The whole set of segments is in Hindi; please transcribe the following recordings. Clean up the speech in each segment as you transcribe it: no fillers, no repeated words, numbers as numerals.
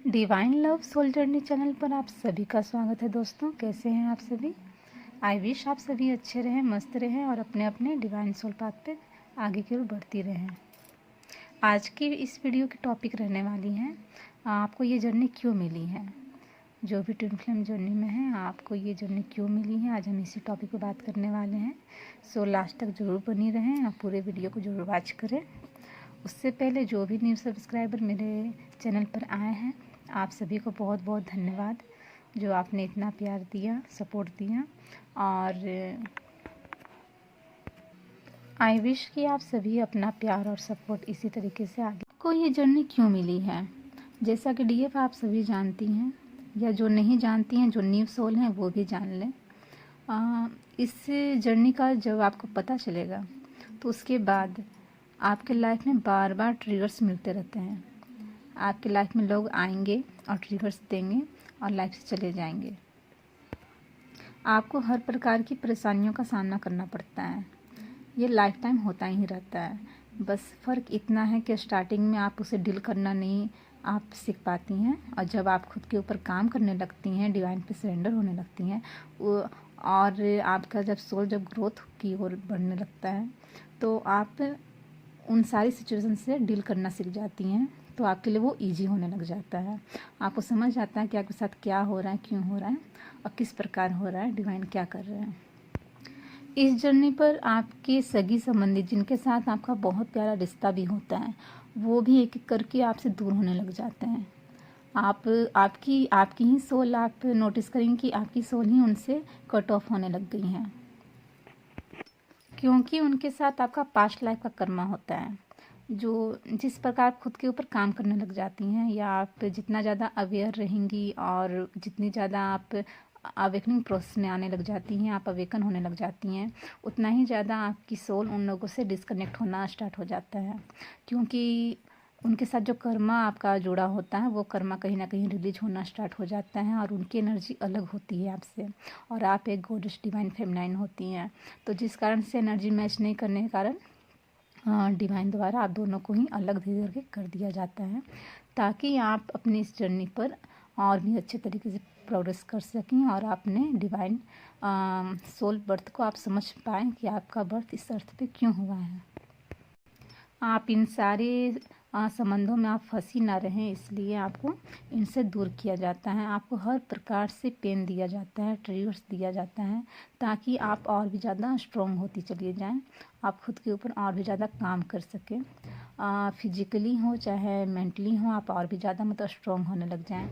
Divine love soul journey channel पर आप सभी का स्वागत है दोस्तों। कैसे हैं आप सभी? आई विश आप सभी अच्छे रहें, मस्त रहें और अपने अपने डिवाइन सोल पाथ पे आगे की ओर बढ़ती रहें। आज की इस वीडियो की टॉपिक रहने वाली है, आपको ये जर्नी क्यों मिली है। जो भी ट्विन फ्लेम जर्नी में है, आपको ये जर्नी क्यों मिली है, आज हम इसी टॉपिक पर बात करने वाले हैं। सो लास्ट तक ज़रूर बनी रहें, आप पूरे वीडियो को ज़रूर वॉच करें। उससे पहले जो भी न्यू सब्सक्राइबर मेरे चैनल पर आए हैं, आप सभी को बहुत बहुत धन्यवाद जो आपने इतना प्यार दिया, सपोर्ट दिया। और आई विश कि आप सभी अपना प्यार और सपोर्ट इसी तरीके से आगे। को ये जर्नी क्यों मिली है, जैसा कि डीएफ आप सभी जानती हैं, या जो नहीं जानती हैं, जो न्यू सोल हैं वो भी जान लें। इस जर्नी का जब आपको पता चलेगा तो उसके बाद आपके लाइफ में बार बार ट्रिगर्स मिलते रहते हैं। आपके लाइफ में लोग आएंगे और ट्रिगर्स देंगे और लाइफ से चले जाएंगे। आपको हर प्रकार की परेशानियों का सामना करना पड़ता है। ये लाइफ टाइम होता ही रहता है। बस फ़र्क इतना है कि स्टार्टिंग में आप उसे डील करना नहीं आप सीख पाती हैं, और जब आप खुद के ऊपर काम करने लगती हैं, डिवाइन पे सरेंडर होने लगती हैं, वो और आपका जब सोल जब ग्रोथ की ओर बढ़ने लगता है, तो आप उन सारी सिचुएशन से डील करना सीख जाती हैं। तो आपके लिए वो इजी होने लग जाता है। आपको समझ आता है कि आपके साथ क्या हो रहा है, क्यों हो रहा है और किस प्रकार हो रहा है, डिवाइन क्या कर रहे हैं। इस जर्नी पर आपके सगी संबंधी जिनके साथ आपका बहुत प्यारा रिश्ता भी होता है, वो भी एक एक करके आपसे दूर होने लग जाते हैं। आपकी ही सोल, आप नोटिस करेंगे कि आपकी सोल ही उनसे कट ऑफ होने लग गई हैं, क्योंकि उनके साथ आपका पास्ट लाइफ का कर्मा होता है। जो जिस प्रकार आप खुद के ऊपर काम करने लग जाती हैं, या आप जितना ज़्यादा अवेयर रहेंगी और जितनी ज़्यादा आप अवेकनिंग प्रोसेस में आने लग जाती हैं, आप अवेकन होने लग जाती हैं, उतना ही ज़्यादा आपकी सोल उन लोगों से डिस्कनेक्ट होना स्टार्ट हो जाता है। क्योंकि उनके साथ जो कर्मा आपका जुड़ा होता है, वो कर्मा कहीं ना कहीं रिलीज होना स्टार्ट हो जाता है, और उनकी एनर्जी अलग होती है आपसे, और आप एक गॉडेस डिवाइन फेमिनाइन होती हैं। तो जिस कारण से एनर्जी मैच नहीं करने के कारण डिवाइन द्वारा आप दोनों को ही अलग धीरे धीरे कर दिया जाता है, ताकि आप अपनी इस जर्नी पर और भी अच्छे तरीके से प्रोग्रेस कर सकें, और अपने डिवाइन सोल बर्थ को आप समझ पाएँ कि आपका बर्थ इस अर्थ पे क्यों हुआ है। आप इन सारे संबंधों में आप फंसी ना रहें, इसलिए आपको इनसे दूर किया जाता है। आपको हर प्रकार से पेन दिया जाता है, ट्रिगर्स दिया जाता है, ताकि आप और भी ज़्यादा स्ट्रॉन्ग होती चली जाएं, आप खुद के ऊपर और भी ज़्यादा काम कर सकें। फिजिकली हो चाहे मेंटली हो, आप और भी ज़्यादा मतलब स्ट्रॉन्ग होने लग जाएं।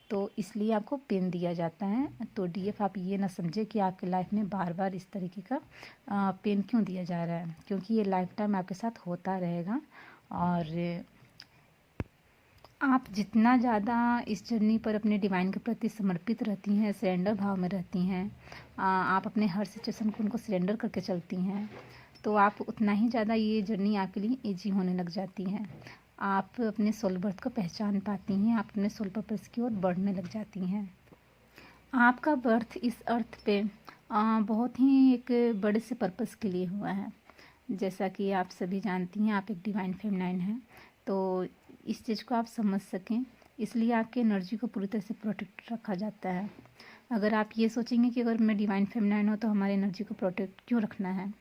तो इसलिए आपको पेन दिया जाता है। तो डीएफ आप ये ना समझे कि आपके लाइफ में बार बार इस तरीके का पेन क्यों दिया जा रहा है, क्योंकि ये लाइफ टाइम आपके साथ होता रहेगा। और आप जितना ज़्यादा इस जर्नी पर अपने डिवाइन के प्रति समर्पित रहती हैं, सरेंडर भाव में रहती हैं, आप अपने हर सिचुएशन को उनको सरेंडर करके चलती हैं, तो आप उतना ही ज़्यादा ये जर्नी आपके लिए ईजी होने लग जाती है। आप अपने सोल बर्थ को पहचान पाती हैं, आप अपने सोल पर्पस की ओर बढ़ने लग जाती हैं। आपका बर्थ इस अर्थ पे बहुत ही एक बड़े से पर्पस के लिए हुआ है। जैसा कि आप सभी जानती हैं, आप एक डिवाइन फेमिनाइन हैं, तो इस चीज़ को आप समझ सकें, इसलिए आपकी एनर्जी को पूरी तरह से प्रोटेक्ट रखा जाता है। अगर आप ये सोचेंगे कि अगर मैं डिवाइन फेमिनाइन हूँ तो हमारी एनर्जी को प्रोटेक्ट क्यों रखना है,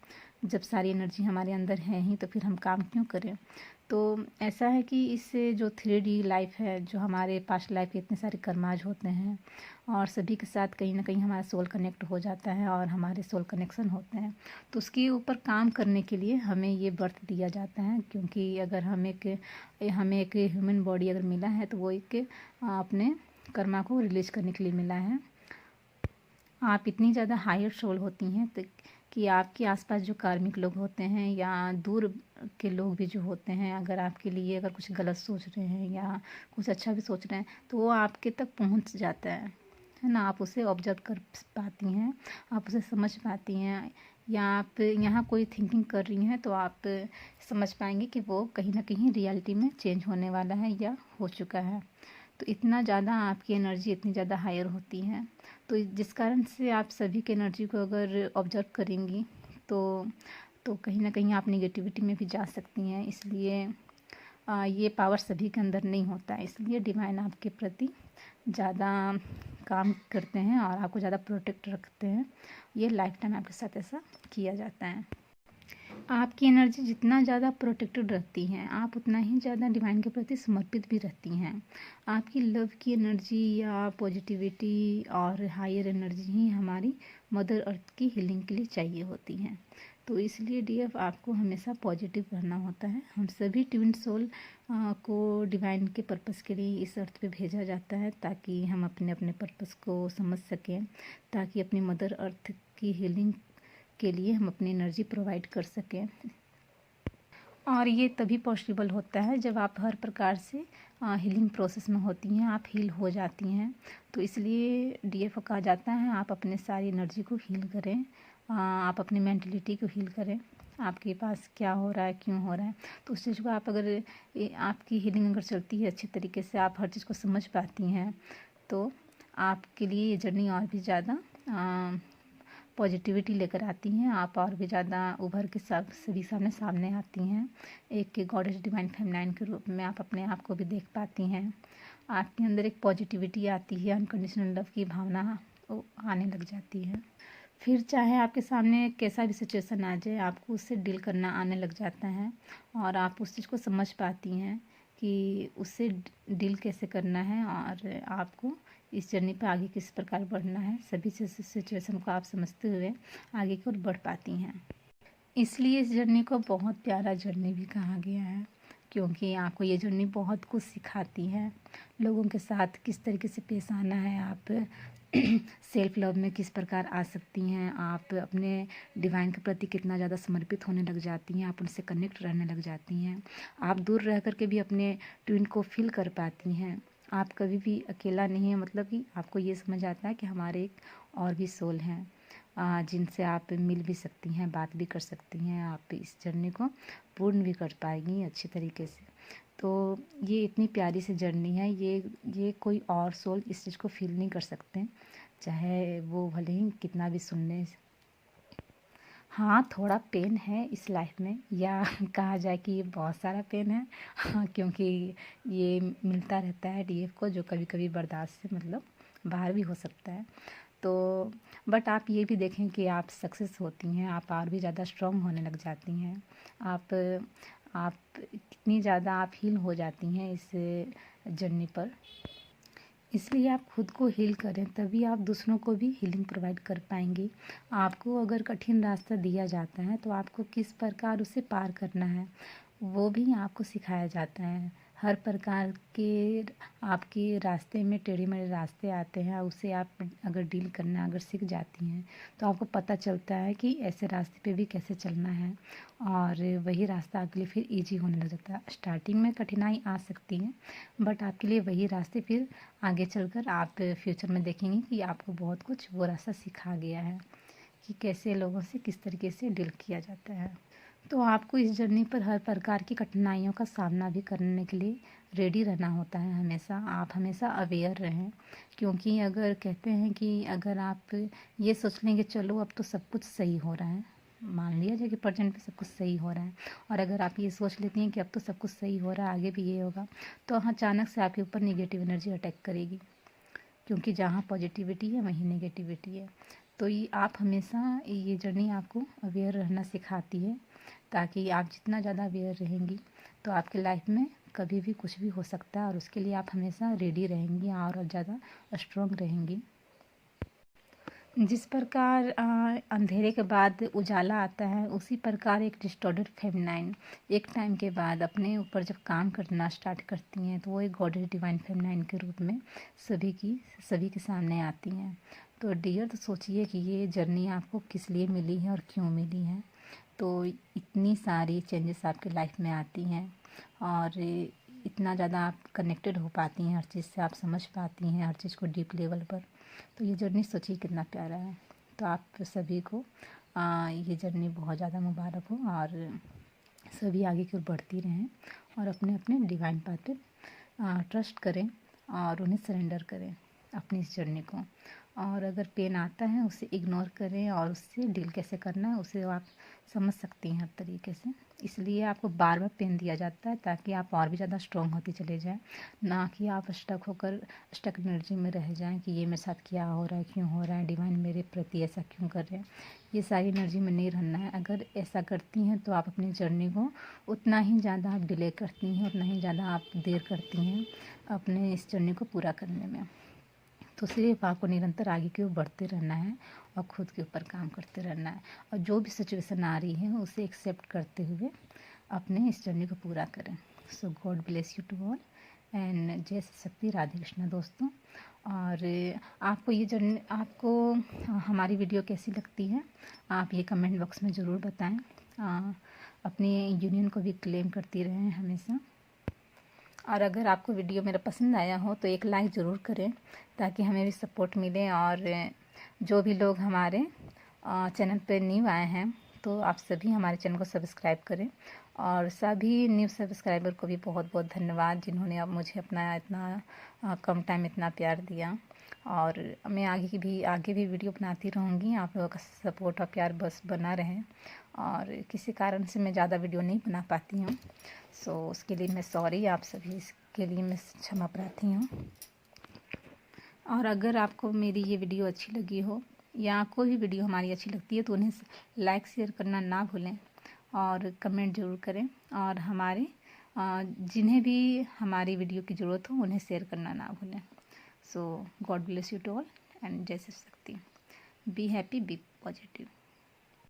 जब सारी एनर्जी हमारे अंदर है ही, तो फिर हम काम क्यों करें। तो ऐसा है कि इससे जो 3D लाइफ है, जो हमारे पास्ट लाइफ के इतने सारे कर्माज होते हैं, और सभी के साथ कहीं ना कहीं हमारा सोल कनेक्ट हो जाता है और हमारे सोल कनेक्शन होते हैं, तो उसके ऊपर काम करने के लिए हमें ये बर्थ दिया जाता है। क्योंकि अगर हमें एक ह्यूमन बॉडी अगर मिला है, तो वो एक अपने कर्मा को रिलीज करने के लिए मिला है। आप इतनी ज़्यादा हायर सोल होती हैं तो कि आपके आसपास जो कार्मिक लोग होते हैं, या दूर के लोग भी जो होते हैं, अगर आपके लिए अगर कुछ गलत सोच रहे हैं या कुछ अच्छा भी सोच रहे हैं, तो वो आपके तक पहुंच जाता है ना। आप उसे ऑब्जर्व कर पाती हैं, आप उसे समझ पाती हैं, या आप यहाँ कोई थिंकिंग कर रही हैं, तो आप समझ पाएंगे कि वो कहीं ना कहीं रियलिटी में चेंज होने वाला है या हो चुका है। तो इतना ज़्यादा आपकी एनर्जी इतनी ज़्यादा हायर होती है, तो जिस कारण से आप सभी की एनर्जी को अगर ऑब्जर्व करेंगी, तो कहीं ना कहीं आप नेगेटिविटी में भी जा सकती हैं। इसलिए ये पावर सभी के अंदर नहीं होता है, इसलिए डिवाइन आपके प्रति ज़्यादा काम करते हैं और आपको ज़्यादा प्रोटेक्ट रखते हैं। ये लाइफ टाइम आपके साथ ऐसा किया जाता है। आपकी एनर्जी जितना ज़्यादा प्रोटेक्टेड रहती हैं, आप उतना ही ज़्यादा डिवाइन के प्रति समर्पित भी रहती हैं। आपकी लव की एनर्जी या पॉजिटिविटी और हायर एनर्जी ही हमारी मदर अर्थ की हीलिंग के लिए चाहिए होती हैं। तो इसलिए डीएफ आपको हमेशा पॉजिटिव रहना होता है। हम सभी ट्विन सोल को डिवाइन के पर्पस के लिए इस अर्थ पे भेजा जाता है, ताकि हम अपने अपने पर्पस को समझ सकें, ताकि अपनी मदर अर्थ की हीलिंग के लिए हम अपनी एनर्जी प्रोवाइड कर सकें। और ये तभी पॉसिबल होता है जब आप हर प्रकार से हीलिंग प्रोसेस में होती हैं, आप हील हो जाती हैं। तो इसलिए डीएफ कहा जाता है आप अपने सारी एनर्जी को हील करें, आप अपनी मेंटलिटी को हील करें। आपके पास क्या हो रहा है, क्यों हो रहा है, तो उस चीज़ को आप अगर आपकी हीलिंग अगर चलती है अच्छी तरीके से, आप हर चीज़ को समझ पाती हैं, तो आपके लिए ये जर्नी और भी ज़्यादा पॉजिटिविटी लेकर आती हैं। आप और भी ज़्यादा उभर के सब सभी सामने आती हैं। एक गॉडेस डिवाइन फेमिनाइन के रूप में आप अपने आप को भी देख पाती हैं। आपके अंदर एक पॉजिटिविटी आती है, अनकंडीशनल लव की भावना आने लग जाती है। फिर चाहे आपके सामने कैसा भी सिचुएशन आ जाए, आपको उससे डील करना आने लग जाता है और आप उस चीज़ को समझ पाती हैं कि उससे डील कैसे करना है और आपको इस जर्नी पर आगे किस प्रकार बढ़ना है। सभी सिचुएशन को आप समझते हुए आगे की ओर बढ़ पाती हैं। इसलिए इस जर्नी को बहुत प्यारा जर्नी भी कहा गया है, क्योंकि आपको ये जर्नी बहुत कुछ सिखाती है। लोगों के साथ किस तरीके से पेश आना है, आप सेल्फ लव में किस प्रकार आ सकती हैं, आप अपने डिवाइन के प्रति कितना ज़्यादा समर्पित होने लग जाती हैं, आप उनसे कनेक्ट रहने लग जाती हैं। आप दूर रह कर के भी अपने ट्विन को फील कर पाती हैं। आप कभी भी अकेला नहीं है, मतलब कि आपको ये समझ आता है कि हमारे एक और भी सोल हैं जिनसे आप मिल भी सकती हैं, बात भी कर सकती हैं। आप इस जर्नी को पूर्ण भी कर पाएंगी अच्छी तरीके से। तो ये इतनी प्यारी सी जर्नी है, ये कोई और सोल इस चीज़ को फील नहीं कर सकते, चाहे वो भले ही कितना भी सुनने। हाँ, थोड़ा पेन है इस लाइफ में, या कहा जाए कि ये बहुत सारा पेन है। हाँ, क्योंकि ये मिलता रहता है डीएफ को, जो कभी कभी बर्दाश्त से मतलब बाहर भी हो सकता है। तो बट आप ये भी देखें कि आप सक्सेस होती हैं, आप और भी ज़्यादा स्ट्रॉन्ग होने लग जाती हैं। आप कितनी ज़्यादा आप हील हो जाती हैं इस जर्नी पर। इसलिए आप खुद को हील करें, तभी आप दूसरों को भी हीलिंग प्रोवाइड कर पाएंगी। आपको अगर कठिन रास्ता दिया जाता है तो आपको किस प्रकार उसे पार करना है वो भी आपको सिखाया जाता है। हर प्रकार के आपके रास्ते में टेढ़े मेढ़े रास्ते आते हैं, उसे आप अगर डील करना अगर सीख जाती हैं तो आपको पता चलता है कि ऐसे रास्ते पे भी कैसे चलना है, और वही रास्ता आपके लिए फिर ईजी होने लग जाता है। स्टार्टिंग में कठिनाई आ सकती है, बट आपके लिए वही रास्ते फिर आगे चलकर आप फ्यूचर में देखेंगे कि आपको बहुत कुछ वो रास्ता सिखा गया है कि कैसे लोगों से किस तरीके से डील किया जाता है। तो आपको इस जर्नी पर हर प्रकार की कठिनाइयों का सामना भी करने के लिए रेडी रहना होता है। हमेशा आप हमेशा अवेयर रहें, क्योंकि अगर कहते हैं कि अगर आप ये सोच लेंगे चलो अब तो सब कुछ सही हो रहा है, मान लिया जाए कि प्रेजेंट पे सब कुछ सही हो रहा है, और अगर आप ये सोच लेती हैं कि अब तो सब कुछ सही हो रहा है, आगे भी ये होगा, तो अचानक से आपके ऊपर नेगेटिव एनर्जी अटैक करेगी, क्योंकि जहाँ पॉजिटिविटी है वहीं नेगेटिविटी है। तो ये आप हमेशा ये जर्नी आपको अवेयर रहना सिखाती है, ताकि आप जितना ज़्यादा अवेयर रहेंगी तो आपके लाइफ में कभी भी कुछ भी हो सकता है, और उसके लिए आप हमेशा रेडी रहेंगी और ज़्यादा स्ट्रॉन्ग रहेंगी। जिस प्रकार अंधेरे के बाद उजाला आता है, उसी प्रकार एक डिस्टॉर्टेड फेमिनाइन एक टाइम के बाद अपने ऊपर जब काम करना स्टार्ट करती हैं तो वो एक गॉडेस डिवाइन फेमिनाइन के रूप में सभी के सामने आती हैं। तो डियर, तो सोचिए कि ये जर्नी आपको किस लिए मिली है और क्यों मिली है। तो इतनी सारी चेंजेस आपके लाइफ में आती हैं और इतना ज़्यादा आप कनेक्टेड हो पाती हैं, हर चीज़ से आप समझ पाती हैं हर चीज़ को डीप लेवल पर। तो ये जर्नी सोचिए कितना प्यारा है। तो आप सभी को ये जर्नी बहुत ज़्यादा मुबारक हो, और सभी आगे की ओर बढ़ती रहें और अपने अपने डिवाइन पाथ पे ट्रस्ट करें और उन्हें सरेंडर करें। अपनी इस जर्नी को। और अगर पेन आता है उसे इग्नोर करें और उससे डील कैसे करना है उसे आप समझ सकती हैं हर तरीके से। इसलिए आपको बार बार पेन दिया जाता है ताकि आप और भी ज़्यादा स्ट्रॉन्ग होती चले जाएं, ना कि आप स्टक एनर्जी में रह जाएं कि ये मेरे साथ क्या हो रहा है, क्यों हो रहा है, डिवाइन मेरे प्रति ऐसा क्यों कर रहे हैं। ये सारी एनर्जी में नहीं रहना है। अगर ऐसा करती हैं तो आप अपनी जर्नी को उतना ही ज़्यादा आप डिले करती हैं, उतना ही ज़्यादा आप देर करती हैं अपने इस जर्नी को पूरा करने में। तो सिर्फ आपको निरंतर आगे की ओर बढ़ते रहना है और खुद के ऊपर काम करते रहना है, और जो भी सिचुएशन आ रही है उसे एक्सेप्ट करते हुए अपने इस जर्नी को पूरा करें। So God bless you to all and जय शक्ति, राधे कृष्णा दोस्तों। और आपको ये जर्नी, आपको हमारी वीडियो कैसी लगती है आप ये कमेंट बॉक्स में ज़रूर बताएं। अपनी यूनियन को भी क्लेम करती रहें हमेशा। और अगर आपको वीडियो मेरा पसंद आया हो तो एक लाइक ज़रूर करें ताकि हमें भी सपोर्ट मिले। और जो भी लोग हमारे चैनल पर न्यू आए हैं तो आप सभी हमारे चैनल को सब्सक्राइब करें। और सभी न्यू सब्सक्राइबर को भी बहुत बहुत धन्यवाद जिन्होंने अब मुझे अपना इतना कम टाइम इतना प्यार दिया। और मैं आगे भी वीडियो बनाती रहूँगी। आप लोगों का सपोर्ट और प्यार बस बना रहे। और किसी कारण से मैं ज़्यादा वीडियो नहीं बना पाती हूँ, सो उसके लिए मैं सॉरी, आप सभी के लिए मैं क्षमा प्रार्थी हूँ। और अगर आपको मेरी ये वीडियो अच्छी लगी हो या कोई भी वीडियो हमारी अच्छी लगती है तो उन्हें लाइक शेयर करना ना भूलें और कमेंट ज़रूर करें। और हमारे जिन्हें भी हमारी वीडियो की ज़रूरत हो उन्हें शेयर करना ना भूलें। So God bless you to all and जय Shakti. Be happy, be positive.